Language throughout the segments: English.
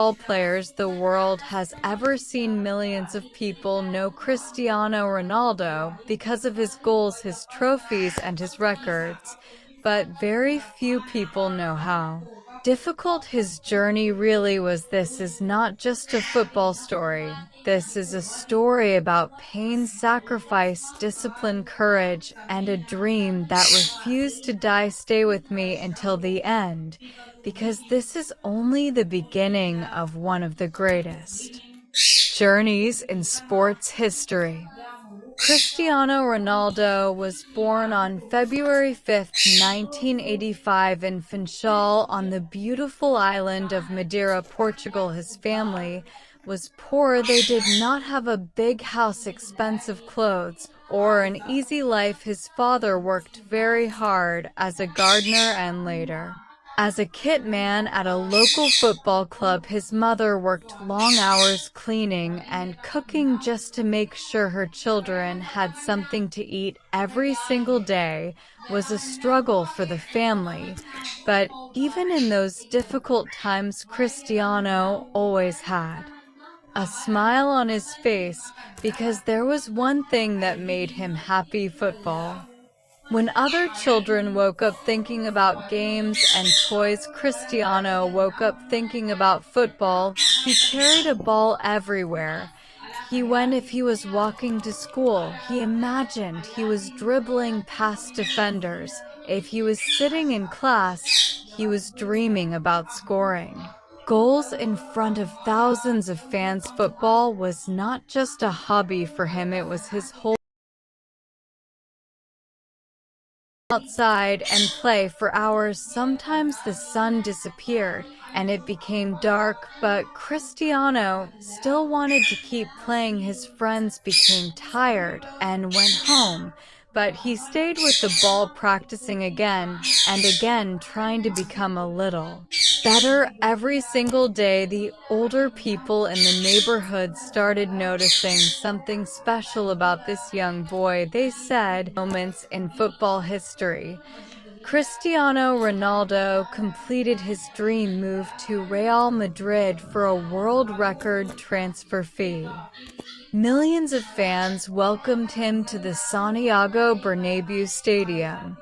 Players the world has ever seen. Millions of people know Cristiano Ronaldo because of his goals, his trophies, and his records, but very few people know how difficult his journey really was. This is not just a football story. This is a story about pain, sacrifice, discipline, courage, and a dream that refused to die. Stay with me until the end, because this is only the beginning of one of the greatest journeys in sports history. Cristiano Ronaldo was born on February 5, 1985 in Funchal on the beautiful island of Madeira, Portugal. His family was poor. They did not have a big house, expensive clothes, or an easy life. His father worked very hard as a gardener and later as a kit man at a local football club. His mother worked long hours cleaning and cooking just to make sure her children had something to eat. Every single day was a struggle for the family, but even in those difficult times, Cristiano always had a smile on his face, because there was one thing that made him happy: football. When other children woke up thinking about games and toys, Cristiano woke up thinking about football. He carried a ball everywhere he went. If he was walking to school, he imagined he was dribbling past defenders. If he was sitting in class, he was dreaming about scoring goals in front of thousands of fans. Football was not just a hobby for him, it was his whole outside and play for hours. Sometimes the sun disappeared and it became dark, but Cristiano still wanted to keep playing. His friends became tired and went home, but he stayed with the ball, practicing again and again, trying to become a little better every single day. The older people in the neighborhood started noticing something special about this young boy. They said, moments in football history. Cristiano Ronaldo completed his dream move to Real Madrid for a world record transfer fee. Millions of fans welcomed him to the Santiago Bernabéu Stadium.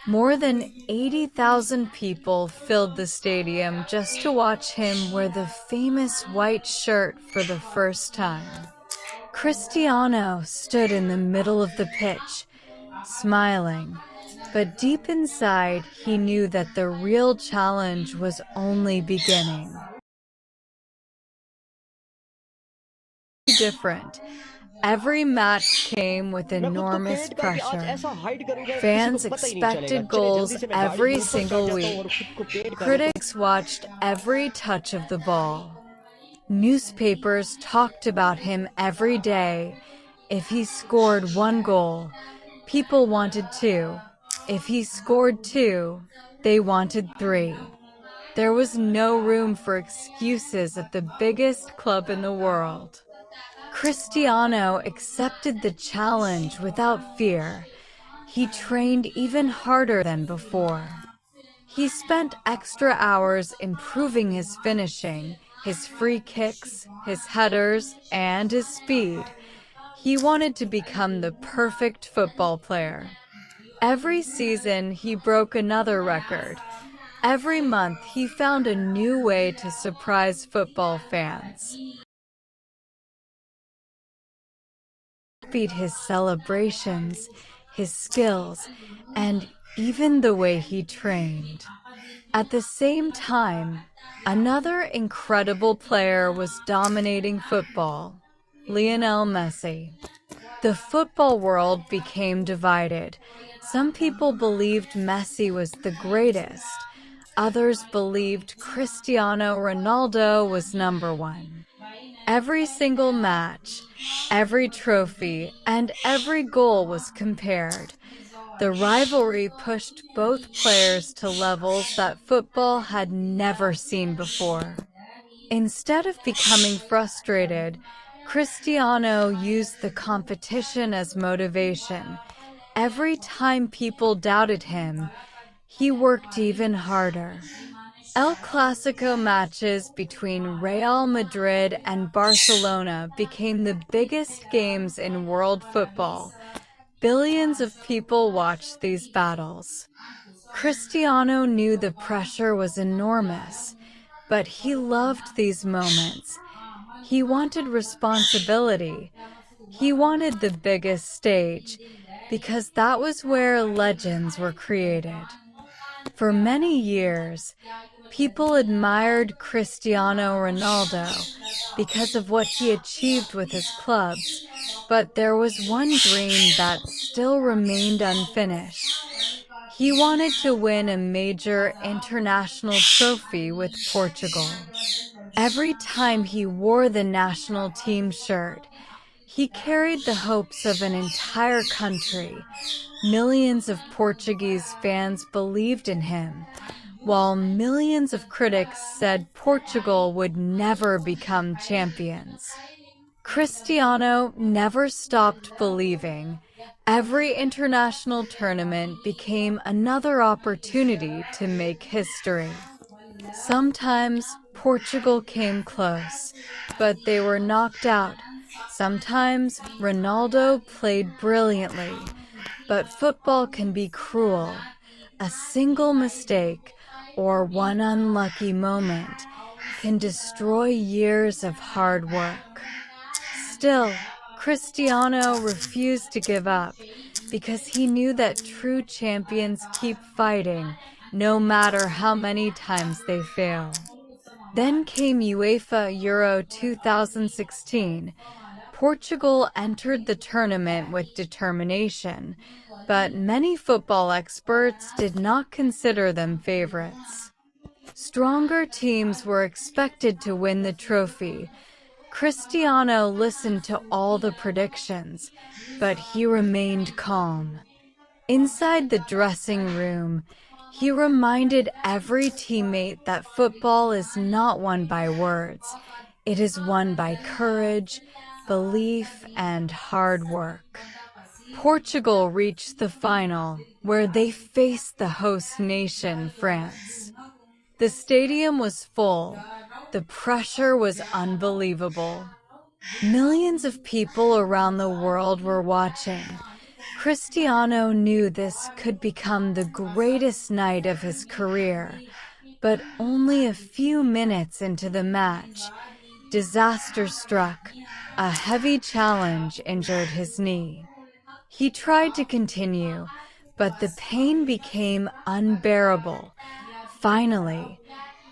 More than 80,000 people filled the stadium just to watch him wear the famous white shirt for the first time. Cristiano stood in the middle of the pitch, smiling, but deep inside he knew that the real challenge was only beginning. Different. Every match came with enormous pressure. Fans expected goals every single week. Critics watched every touch of the ball. Newspapers talked about him every day. If he scored one goal, people wanted two. If he scored two, they wanted three. There was no room for excuses at the biggest club in the world. Cristiano accepted the challenge without fear. He trained even harder than before. He spent extra hours improving his finishing, his free kicks, his headers, and his speed. He wanted to become the perfect football player. Every season, he broke another record. Every month, he found a new way to surprise football fans. His celebrations, his skills, and even the way he trained. At the same time, another incredible player was dominating football: Lionel Messi. The football world became divided. Some people believed Messi was the greatest. Others believed Cristiano Ronaldo was number one. Every single match, every trophy, and every goal was compared. The rivalry pushed both players to levels that football had never seen before. Instead of becoming frustrated, Cristiano used the competition as motivation. Every time people doubted him, he worked even harder. El Clasico matches between Real Madrid and Barcelona became the biggest games in world football. Billions of people watched these battles. Cristiano knew the pressure was enormous, but he loved these moments. He wanted responsibility. He wanted the biggest stage, because that was where legends were created. For many years, people admired Cristiano Ronaldo because of what he achieved with his clubs, but there was one dream that still remained unfinished. He wanted to win a major international trophy with Portugal. Every time he wore the national team shirt, he carried the hopes of an entire country. Millions of Portuguese fans believed in him, while millions of critics said Portugal would never become champions. Cristiano never stopped believing. Every international tournament became another opportunity to make history. Sometimes Portugal came close, but they were knocked out. Sometimes Ronaldo played brilliantly, but football can be cruel. A single mistake or one unlucky moment can destroy years of hard work. Still, Cristiano refused to give up because he knew that true champions keep fighting no matter how many times they fail. Then came UEFA Euro 2016. Portugal entered the tournament with determination, but many football experts did not consider them favorites. Stronger teams were expected to win the trophy. Cristiano listened to all the predictions, but he remained calm. Inside the dressing room, he reminded every teammate that football is not won by words. It is won by courage, belief, and hard work. Portugal reached the final, where they faced the host nation, France. The stadium was full. The pressure was unbelievable. Millions of people around the world were watching. Cristiano knew this could become the greatest night of his career, but only a few minutes into the match, disaster struck. A heavy challenge injured his knee. He tried to continue, but the pain became unbearable. Finally,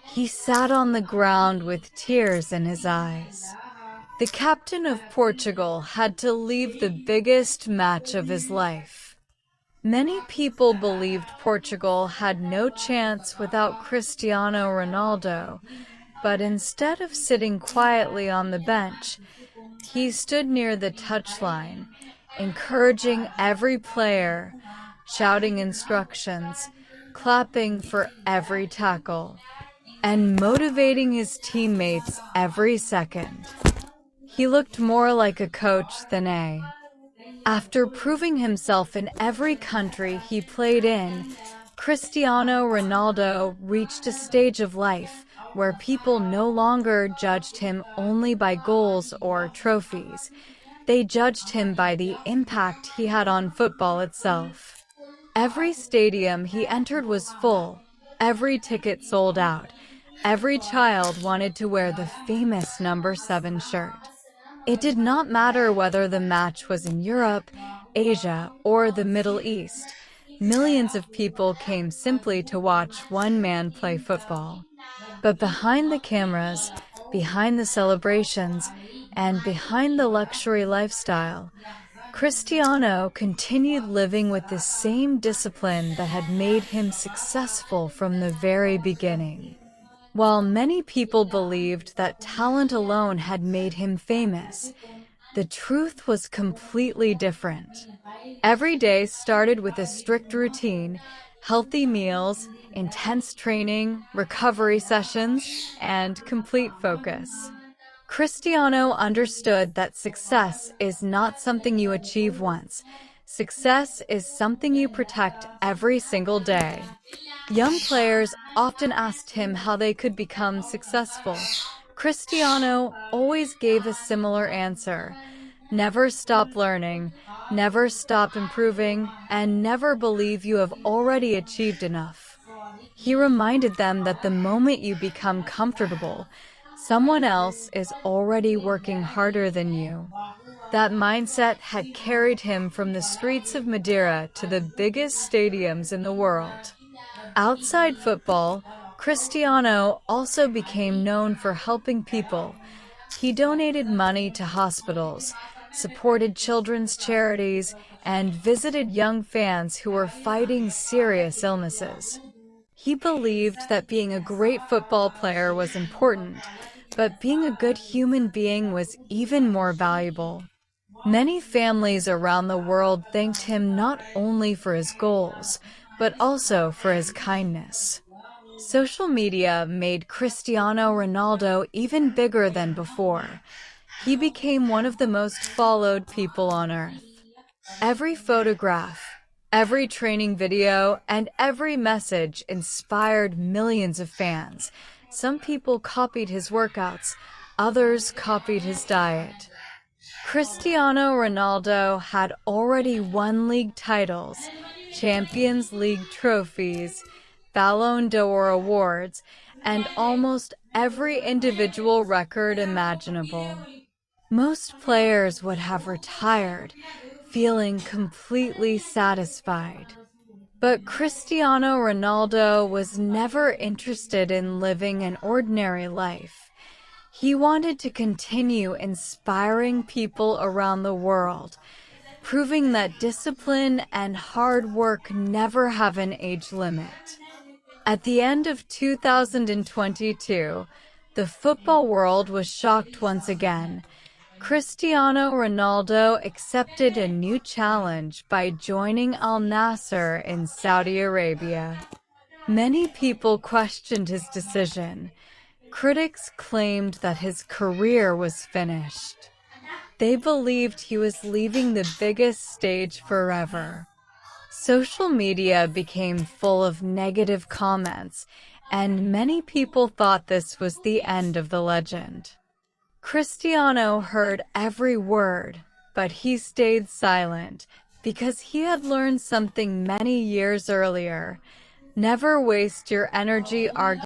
he sat on the ground with tears in his eyes. The captain of Portugal had to leave the biggest match of his life. Many people believed Portugal had no chance without Cristiano Ronaldo, but instead of sitting quietly on the bench, he stood near the touchline, encouraging every player, shouting instructions, clapping for every tackle, and motivating his teammates every second. He looked more like a coach than a. After proving himself in every country he played in, Cristiano Ronaldo reached a stage of life where people no longer judged him only by goals or trophies. They judged him by the impact he had on football itself. Every stadium he entered was full. Every ticket sold out. Every child wanted to wear the famous number 7 shirt. It did not matter whether the match was in Europe, Asia, or the Middle East. Millions of people came simply to watch one man play football. But behind the cameras, behind the celebrations, and behind the luxury lifestyle, Cristiano continued living with the same discipline that had made him successful from the very beginning. While many people believed that talent alone had made him famous, the truth was completely different. Every day started with a strict routine, healthy meals, intense training, recovery sessions, and complete focus. Cristiano understood that success is not something you achieve once. Success is something you protect every single day. Young players often asked him how they could become successful. Cristiano always gave a similar answer. Never stop learning, never stop improving, and never believe you have already achieved enough. He reminded them that the moment you become comfortable, someone else is already working harder than you. That mindset had carried him from the streets of Madeira to the biggest stadiums in the world. Outside football, Cristiano also became known for helping people. He donated money to hospitals, supported children's charities, and visited young fans who were fighting serious illnesses. He believed that being a great football player was important, but being a good human being was even more valuable. Many families around the world thanked him not only for his goals, but also for his kindness. Social media made Cristiano Ronaldo even bigger than before. He became one of the most followed people on earth. Every photograph, every training video, and every message inspired millions of fans. Some people copied his workouts, others copied his diet. Cristiano Ronaldo had already won league titles, Champions League trophies, Ballon d'Or awards, and almost every individual record imaginable. Most players would have retired, feeling completely satisfied. But Cristiano Ronaldo was never interested in living an ordinary life. He wanted to continue inspiring people around the world, proving that discipline and hard work never have an age limit. At the end of 2022, the football world was shocked once again. Cristiano Ronaldo accepted a new challenge by joining Al Nassr in Saudi Arabia. Many people questioned his decision. Critics claimed that his career was finished. They believed he was leaving the biggest stage forever. Social media became full of negative comments, and many people thought this was the end of the legend. Cristiano heard every word, but he stayed silent because he had learned something many years earlier. Never waste your energy arguing